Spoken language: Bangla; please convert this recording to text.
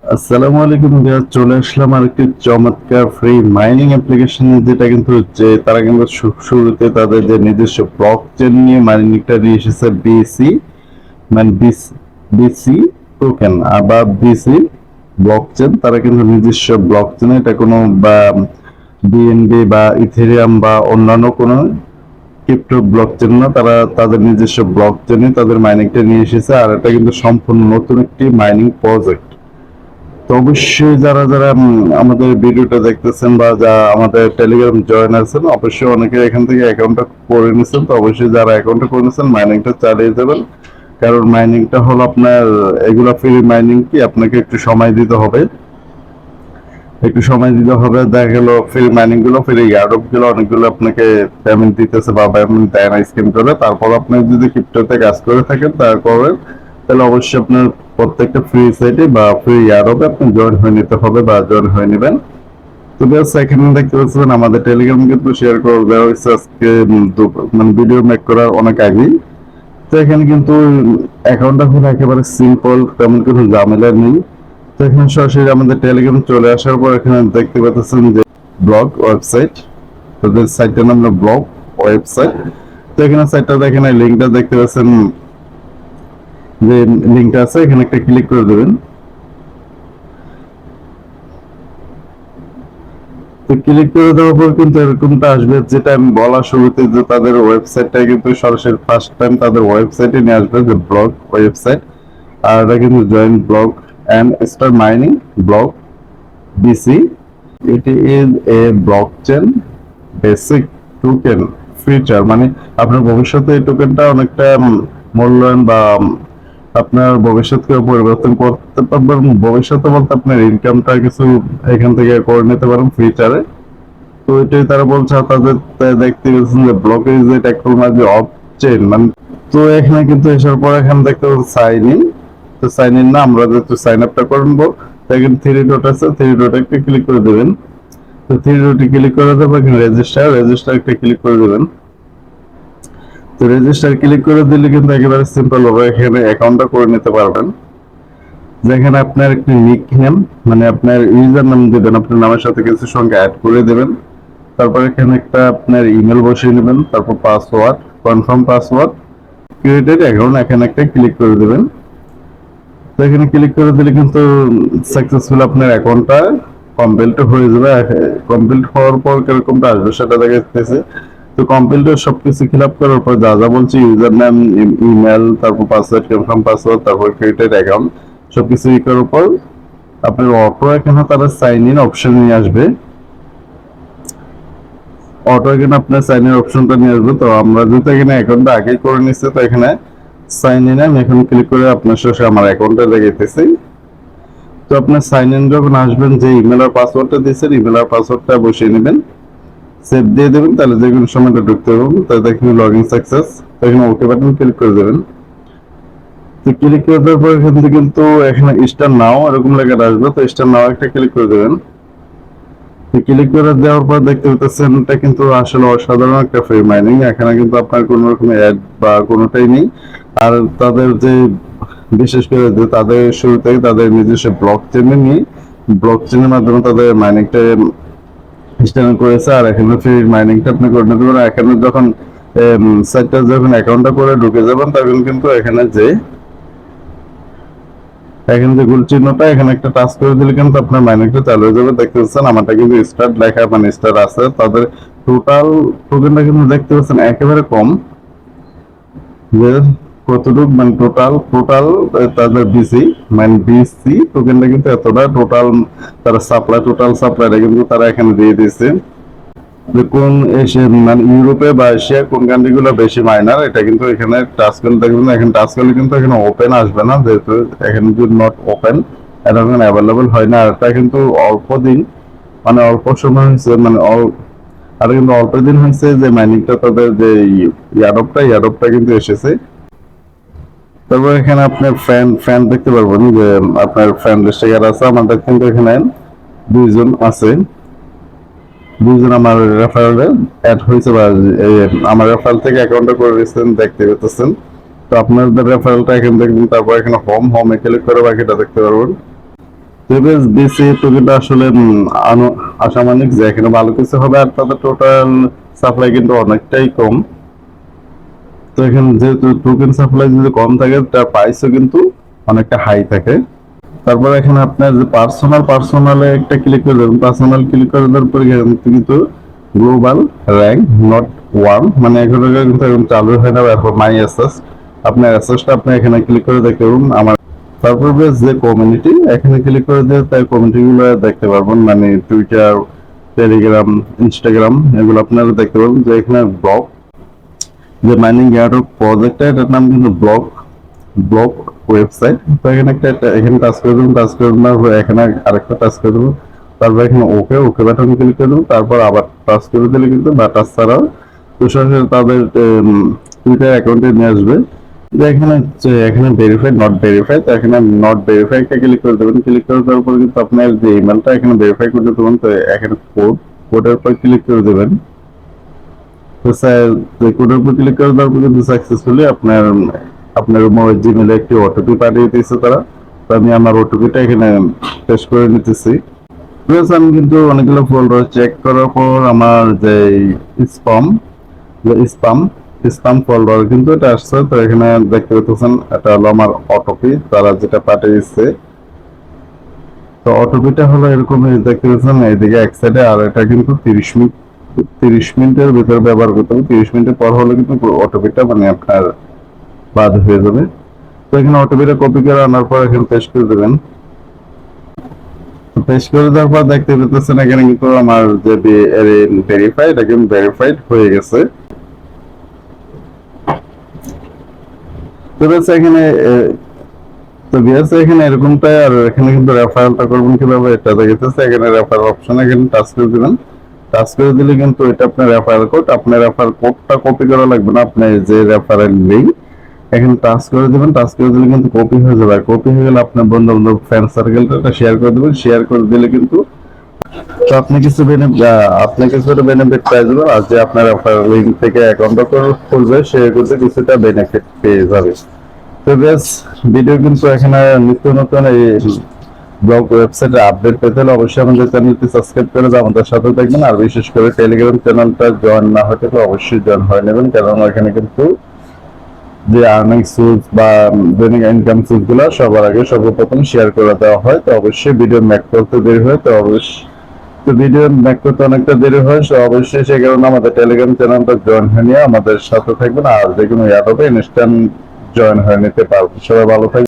আসসালামু আলাইকুম ভাইয়া, চলে আসলাম আর একটি চমৎকার ফ্রি মাইনিং অ্যাপ্লিকেশন, যেটা কিন্তু যে তারা কিন্তু শুরুতে তাদের যে নিজস্ব ব্লক চেন নিয়ে মাইনিংটা নিয়ে এসেছে বিসি, মানে বিসি টোকেন বা বিসি ব্লক চেন। তারা কিন্তু নিজস্ব ব্লক চেন, এটা কোনো বা বিএনবি বা ইথেরিয়াম বা অন্যান্য কোনো ক্রিপ্টো ব্লক চেন না, তারা তাদের নিজস্ব ব্লক চেনে তাদের মাইনিংটা নিয়ে এসেছে। আর এটা কিন্তু সম্পূর্ণ নতুন একটি মাইনিং প্রজেক্ট। তো অবশ্যই যারা যারা আমাদের ভিডিওটা দেখতেছেন বা যা আমাদের টেলিগ্রাম জয়েন আছেন, অবশ্যই অনেকে এখান থেকে অ্যাকাউন্টটা করে নিছেন। তো অবশ্যই যারা অ্যাকাউন্টটা করে নিছেন, মাইনিংটা চালিয়ে যাবেন। কারণ মাইনিংটা হলো আপনার, এগুলা ফ্রি মাইনিং, কি আপনাকে একটু সময় দিতে হবে, দেখা গেল ফ্রি মাইনিং গুলো, ফ্রি এয়ারড্রপ গুলো অনেকগুলো আপনাকে পেমেন্ট দিতেছে বা পেমেন্ট দেয় না স্কিম করে। তারপর আপনি যদি ক্রিপ্টোতে কাজ করে থাকেন তা করেন, তাহলে অবশ্যই আপনার প্রত্যেকটা ফ্রি সাইটে বা ফ্রি এয়ারড্রপে আপনি জয়েন হয়ে নিতে হবে বা জয়েন হয়ে নেবেন। তো বেশ, এখানে দেখতে পাচ্ছেন আমাদের টেলিগ্রাম কিন্তু শেয়ার করে দেওয়া হয়েছে আজকে, মানে ভিডিও মেক করার অনেক আগেই। তো এখানে কিন্তু অ্যাকাউন্টটা খোলা একেবারে সিম্পল, তেমন কোনো ঝামেলা নেই। তো এখানে সরাসরি আমাদের টেলিগ্রাম চলে আসার পর এখানে দেখতে পাচ্ছেন যে ব্লগ ওয়েবসাইট, তাদের সাইটটার নাম হলো ব্লগ ওয়েবসাইট। তো এখানে সাইটটা দেখেন, এই লিঙ্কটা দেখতে পাচ্ছেন, যে লিঙ্কটা আছে এখানে একটা ক্লিক করে দেবেন। তো ক্লিক করে দেওয়ার পর কিন্তু এরকমটা আসবে, যেটা আমি বলা শুরুতে, যে তাদের ওয়েবসাইটটা কিন্তু সরাসরি ফার্স্ট টাইম তাদের ওয়েবসাইটে নিয়ে আসবে, যে ব্লগ ওয়েবসাইট। আর এটা কিন্তু join blog and star mining blog BC, এটি is a blockchain basic token feature. মানে আপনার ভবিষ্যতে এই টোকেনটা অনেকটা মূল্যায়ন বা আপনার ভবিষ্যৎকে পরিবর্তন করতে পারবেন। ভবিষ্যতে বলতে আপনার ইনকামটা কিছু এখান থেকে করে নিতে পারেন ফিউচারে। তো এটাই তারা বলছে। আর তাদের দেখতে পাচ্ছেন যে ব্লকেজ যে টেকনোলজি অফ চেইন, মানে তো এখানে কিন্তু এসার পর এখানে দেখতে পাচ্ছেন সাইন ইন। তো সাইন ইন না, আমরা যেহেতু সাইন আপটা করবো, দেখেন থ্রি ডট আছে, থ্রি ডট একটা ক্লিক করে দেবেন। তো থ্রি ডটে ক্লিক করে দেবো, এখানে রেজিস্টার একটা ক্লিক করে দেবেন। তো রেজিস্টার ক্লিক করে দিলে কিন্তু একেবারে সিম্পল হবে, এখানে অ্যাকাউন্টটা করে নিতে পারবেন। যেখানে আপনার একটি নিক নেম, মানে আপনার ইউজার নাম দেবেন, আপনার নামের সাথে কিছু সংখ্যা অ্যাড করে দেবেন। তারপর এখানে একটা আপনার ইমেল বসিয়ে নেবেন, তারপর password, confirm password, created account, এখানে একটা ক্লিক করে দেবেন। তো এখানে ক্লিক করে দিলে কিন্তু সাকসেসফুল আপনার অ্যাকাউন্টটা কমপ্লিট হয়ে যাবে। কমপ্লিট হওয়ার পর কিরকমটা আসবে সেটা দেখাচ্ছে। তো কমপ্লিট সবকিছু ফিল আপ করার পর যা যা বলছি, ইউজার নেম, ইমেল, তারপর পাসওয়ার্ড, কনফার্ম পাসওয়ার্ড, তারপর ক্রিয়েটেড অ্যাকাউন্ট, সবকিছু ই করার পর আপনার অটো এখানে তারা সাইন ইন অপশন নিয়ে আসবে। অটো এখানে আপনার সাইন ইন অপশনটা নিয়ে আসবে। তো আমরা যেহেতু এখানে অ্যাকাউন্টটা আগেই করে নিচ্ছি, তো এখানে সাইন ইন আমি এখন ক্লিক করে আপনার সাথে আমার অ্যাকাউন্টটা দেখাইতেছি। তো আপনার সাইন ইন যখন আসবেন, যে ইমেল আর পাসওয়ার্ডটা দিয়েছেন, ইমেল আর পাসওয়ার্ডটা বসিয়ে নেবেন, সেভ দিয়ে দেবেন, তাহলে যে কোনো সময়টা ঢুকতে পারবেন। তাই দেখুন লগ ইন সাকসেস, এখানে ওকে বাটন ক্লিক করে দেবেন। তো ক্লিক করে দেওয়ার পর এখান থেকে কিন্তু এখানে স্টার নাও এরকম লেখা আসবে, তো স্টার নাও একটা ক্লিক করে দেবেন। ক্লিক করে দেওয়ার পর দেখতে পাচ্ছেন এটা কিন্তু আসলে অসাধারণ একটা ফ্রি মাইনিং। এখানে কিন্তু আপনার কোনো রকম অ্যাড বা কোনোটাই নেই। আর তাদের যে বিশেষ করে যে তাদের শুরু থেকে তাদের নিজস্ব ব্লক চেনে নিয়ে, ব্লক চেনের মাধ্যমে তাদের মাইনিংটা স্টার্ট করেছে। আর এখানে ফ্রি মাইনিংটা আপনি করে নিতে পারেন। এখানে যখন সাইটটা যখন অ্যাকাউন্টটা করে ঢুকে যাবেন, তখন কিন্তু এখানে যে গোল চিহ্নটা, এখানে একটা টাচ করে দিলে কিন্তু আপনার মাইনিংটা চালু হয়ে যাবে। দেখতে পাচ্ছেন আমারটা কিন্তু স্টার্ট লেখা, মানে স্টার আছে। তাদের টোটাল টোকেনটা কিন্তু দেখতে পাচ্ছেন একেবারে কম, যে কতটুক, মানে টোটাল টোটাল তাদের বিসি, মানে বিসি টোকেনটা কিন্তু এতটা টোটাল, তারা সাপ্লাই, টোটাল সাপ্লাইটা কিন্তু তারা এখানে দিয়ে দিয়েছে। যে কোন এশিয়ান, মানে ইউরোপে বা এশিয়া কোন কান্ট্রি গুলো বেশি মাইনার, এটা কিন্তু এখানে টাচ করলে দেখবেন। এখানে টাচ করলে কিন্তু এখানে ওপেন আসবে না, যেহেতু এখানে যদি নট ওপেন, এটা এখানে অ্যাভেলেবল হয় না। আর এটা কিন্তু অল্প দিন, মানে অল্প সময় হয়েছে, মানে আর কিন্তু অল্প দিন হয়েছে যে মাইনিংটা তাদের যে ইয়ারডপটা কিন্তু এসেছে। তারপর এখানে আপনার ফ্যান ফ্যান দেখতে পারবেন, যে আপনার ফ্যান লিস্টে যারা আছে, আমাদের কিন্তু এখানে দুইজন আছে, দুইজন আমার রেফারেলে অ্যাড হয়েছে, বা আমার রেফারেল থেকে অ্যাকাউন্টটা করে রেখেছেন, দেখতে পেতেছেন। তো আপনাদের রেফারেলটা এখানে দেখবেন। তারপর এখানে হোমে ক্লিক করে বাকিটা দেখতে পারবেন। বেশ বেশি টোকেনটা আসলে আশামানিক যে এখানে ভালো কিছু হবে, আর তাদের টোটাল সাপ্লাই কিন্তু অনেকটাই কম। তো এখানে যেহেতু টোকেন সাপ্লাই যদি কম থাকে, তার প্রাইসও কিন্তু অনেকটা হাই থাকে। তারপর এখানে আপনার যে পার্সোনালে একটা ক্লিক করে দেবেন, পার্সোনাল ক্লিক করে দেওয়ার পরে কিন্তু গ্লোবাল র্যাঙ্ক নট ওয়ান, মানে এগুলো কিন্তু এখন চালু হয় না। এরপর মাই অ্যাসেস, আপনার অ্যাসেসটা আপনি এখানে ক্লিক করে দেখতে পারবেন। আমার তারপর বেশ যে কমিউনিটি, এখানে ক্লিক করে দিয়ে তাই কমিউনিটি গুলো দেখতে পারবেন, মানে টুইটার, টেলিগ্রাম, ইনস্টাগ্রাম, এগুলো আপনারা দেখতে পারবেন। যে এখানে ব্লগ, যে মাইনিং এয়ারড্রপ প্রজেক্টটা, এটার নাম কিন্তু ব্লগ ব্লগ ওয়েবসাইট। তো এখানে এখানে টাচ করে দেবো, টাচ করে দেওয়ার পর এখানে আরেকটা টাচ করে দেবো। তারপর এখানে ওকে ওকে বাটন ক্লিক করে দেবো। তারপর আবার টাচ করে দিলে কিন্তু, বা টাচ ছাড়াও তো সরাসরি তাদের টুইটার অ্যাকাউন্টে নিয়ে আসবে। যে এখানে এখানে ভেরিফাইড নট ভেরিফাইড, এখানে নট ভেরিফাইডটা ক্লিক করে দেবেন। ক্লিক করে দেওয়ার পর কিন্তু আপনার যে ইমেলটা এখানে ভেরিফাই করতে দেবেন, তো এখানে কোডের উপর ক্লিক করে দেবেন। তো স্যার, কোডের উপর ক্লিক করে দেওয়ার পর কিন্তু সাকসেসফুলি আপনার আপনার জিমেলে একটি ওটিপি পাঠিয়ে দিয়েছে তারা। তো আমি আমার ওটিপিটা এখানে পেস্ট করে নিতেছি। প্লাস আমি কিন্তু অনেকগুলো ফোল্ডার চেক করার পর আমার যে স্পাম স্পাম স্পাম ফোল্ডার কিন্তু এটা আসছে। তো এখানে দেখতে পাচ্ছেন, এটা হলো আমার ওটিপি তারা যেটা পাঠিয়েছে। তো ওটিপিটা হলো এরকম, দেখতে পাচ্ছেন এইদিকে এক সাইডে। আর এটা কিন্তু 30 মিনিটের ভিতরে ব্যবহার করতে হবে। 30 মিনিটের পর হলে কিন্তু ওটিপিটা মানে আপনার বাদ হয়ে যাবে। তো এখানে ওটিপিটা কপি করে আনার পর এখানে পেস্ট করে দেবেন। পেস্ট করে দেওয়ার পর দেখতে পেতেছেন এখানে কিন্তু আমার যে ভেরিফাইড, এটা কিন্তু ভেরিফাইড হয়ে গেছে। তো বেশ এখানে তো বিয়াস এখানে এরকমটাই। আর এখানে কিন্তু রেফারেলটা করবেন কিভাবে, এটা দেখেছে এখানে রেফারেল অপশন, এখানে টাচ করে দিবেন। টাচ করে দিলে কিন্তু এটা আপনার রেফারেল কোড, আপনার রেফারেল কোডটা কপি করা লাগবে না, আপনি যে রেফারেল লিংক এখানে টাচ করে দিবেন। টাচ করে দিলে কিন্তু কপি হয়ে যাবে। কপি হয়ে গেলে আপনার বন্ধু বান্ধব ফ্রেন্ড সার্কেলটা শেয়ার করে দিবেন। শেয়ার করে দিলে কিন্তু তো আপনি কিছুটা বেনিফিট পেয়ে যাবেন। আর যে আপনার রেফারেল লিংক থেকে অ্যাকাউন্টটা খুলবে, সে কিন্তু কিছুটা বেনিফিট পেয়ে যাবে। তো বেশ, ভিডিও কিন্তু এখানে নিত্য নতুন এই ব্লগ ওয়েবসাইটে আপডেট পেতে হলে অবশ্যই আমাদের চ্যানেলটি সাবস্ক্রাইব করে আমাদের সাথে থাকবেন। আর বিশেষ করে টেলিগ্রাম চ্যানেলটা জয়েন না হতে তো অবশ্যই জয়েন হয়ে নেবেন, কারণ এখানে কিন্তু যে আর্নিং সোর্স বা দৈনিক ইনকাম সোর্স গুলো সবার আগে সর্বপ্রথম শেয়ার করে দেওয়া হয়। তো অবশ্যই ভিডিও মেক করতে দেরি হয়, তো অবশ্যই ভিডিও মেক করতে অনেকটা দেরি হয়, তো অবশ্যই সেই কারণে আমাদের টেলিগ্রাম চ্যানেলটা জয়েন হয়ে নিয়ে আমাদের সাথে থাকবেন। আর যে কোনো অ্যাডবে ইনস্ট্যান্ট জয়েন হয়ে নিতে পারবেন। সবাই ভালো থাকবেন।